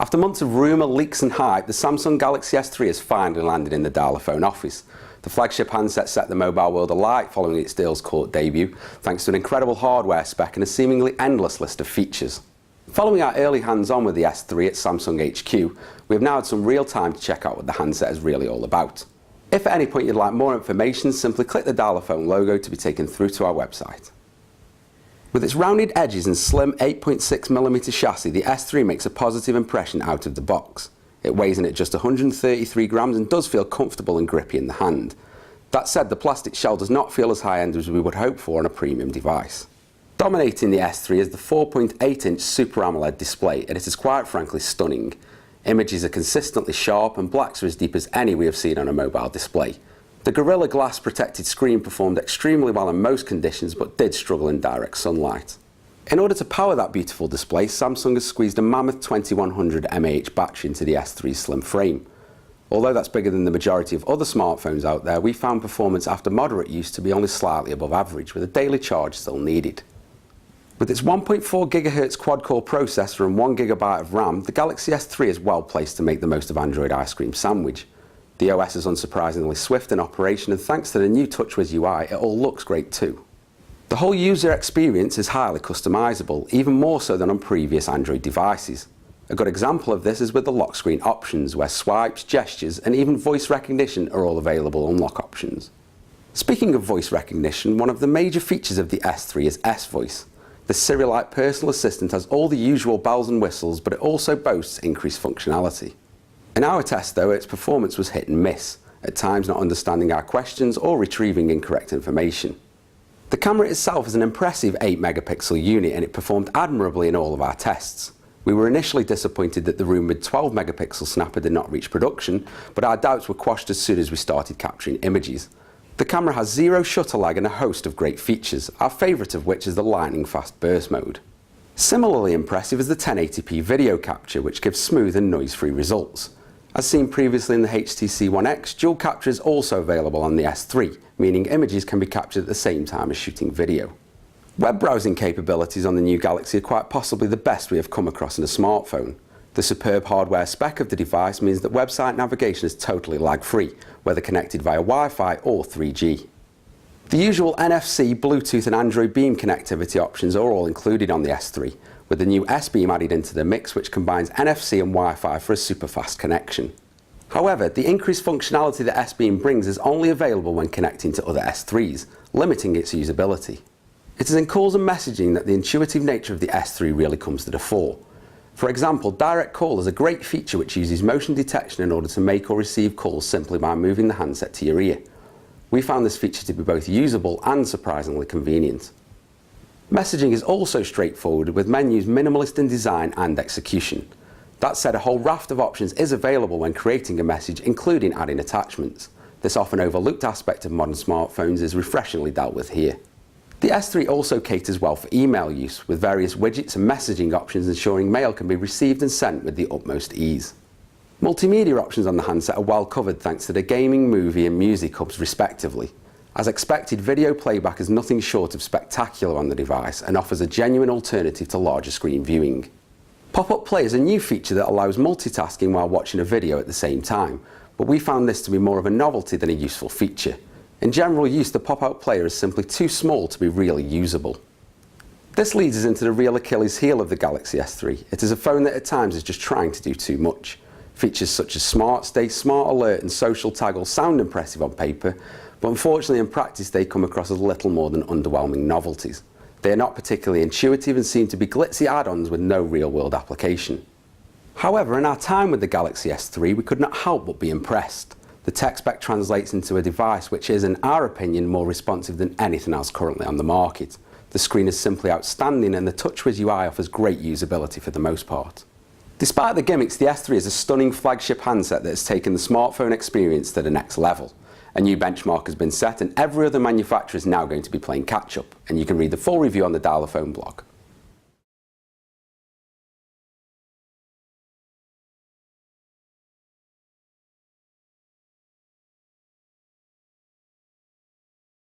After months of rumour, leaks and hype, the Samsung Galaxy S3 has finally landed in the dialer phone office. The flagship handset set the mobile world alight following its Earls Court debut, thanks to an incredible hardware spec and a seemingly endless list of features. Following our early hands-on with the S3 at Samsung HQ, we have now had some real time to check out what the handset is really all about. If at any point you'd like more information, simply click the dialer phone logo to be taken through to our website. With its rounded edges and slim 8.6mm chassis, the S3 makes a positive impression out of the box. It weighs in at just 133 grams and does feel comfortable and grippy in the hand. That said, the plastic shell does not feel as high-end as we would hope for on a premium device. Dominating the S3 is the 4.8-inch Super AMOLED display, and it is quite frankly stunning. Images are consistently sharp and blacks are as deep as any we have seen on a mobile display. The Gorilla Glass protected screen performed extremely well in most conditions but did struggle in direct sunlight. In order to power that beautiful display, Samsung has squeezed a mammoth 2100 mAh battery into the S3's slim frame. Although that's bigger than the majority of other smartphones out there, we found performance after moderate use to be only slightly above average, with a daily charge still needed. With its 1.4 GHz quad-core processor and 1 GB of RAM, the Galaxy S3 is well placed to make the most of Android ice cream sandwich. The OS is unsurprisingly swift in operation, and thanks to the new TouchWiz UI, it all looks great too. The whole user experience is highly customizable, even more so than on previous Android devices. A good example of this is with the lock screen options, where swipes, gestures, and even voice recognition are all available on lock options. Speaking of voice recognition, one of the major features of the S3 is S-Voice. The Siri-like personal assistant has all the usual bells and whistles, but it also boasts increased functionality. In our test though, its performance was hit and miss, at times not understanding our questions or retrieving incorrect information. The camera itself is an impressive 8-megapixel unit, and it performed admirably in all of our tests. We were initially disappointed that the rumoured 12-megapixel snapper did not reach production, but our doubts were quashed as soon as we started capturing images. The camera has zero shutter lag and a host of great features, our favourite of which is the lightning fast burst mode. Similarly impressive is the 1080p video capture, which gives smooth and noise-free results. As seen previously in the HTC One X, dual capture is also available on the S3, meaning images can be captured at the same time as shooting video. Web browsing capabilities on the new Galaxy are quite possibly the best we have come across in a smartphone. The superb hardware spec of the device means that website navigation is totally lag-free, whether connected via Wi-Fi or 3G. The usual NFC, Bluetooth and Android Beam connectivity options are all included on the S3, with the new S-Beam added into the mix, which combines NFC and Wi-Fi for a super fast connection. However, the increased functionality that S-Beam brings is only available when connecting to other S3s, limiting its usability. It is in calls and messaging that the intuitive nature of the S3 really comes to the fore. For example, Direct Call is a great feature which uses motion detection in order to make or receive calls simply by moving the handset to your ear. We found this feature to be both usable and surprisingly convenient. Messaging is also straightforward, with menus minimalist in design and execution. That said, a whole raft of options is available when creating a message, including adding attachments. This often overlooked aspect of modern smartphones is refreshingly dealt with here. The S3 also caters well for email use, with various widgets and messaging options ensuring mail can be received and sent with the utmost ease. Multimedia options on the handset are well covered thanks to the gaming, movie and music hubs respectively. As expected, video playback is nothing short of spectacular on the device and offers a genuine alternative to larger screen viewing. Pop-up play is a new feature that allows multitasking while watching a video at the same time, but we found this to be more of a novelty than a useful feature. In general use, the pop-out player is simply too small to be really usable. This leads us into the real Achilles heel of the Galaxy S3. It is a phone that at times is just trying to do too much. Features such as Smart Stay, Smart Alert and Social Tag all sound impressive on paper, but unfortunately in practice they come across as little more than underwhelming novelties. They are not particularly intuitive and seem to be glitzy add-ons with no real-world application. However, in our time with the Galaxy S3, we could not help but be impressed. The tech spec translates into a device which is, in our opinion, more responsive than anything else currently on the market. The screen is simply outstanding and the TouchWiz UI offers great usability for the most part. Despite the gimmicks, the S3 is a stunning flagship handset that has taken the smartphone experience to the next level. A new benchmark has been set and every other manufacturer is now going to be playing catch-up, and you can read the full review on the Dialer Phone blog.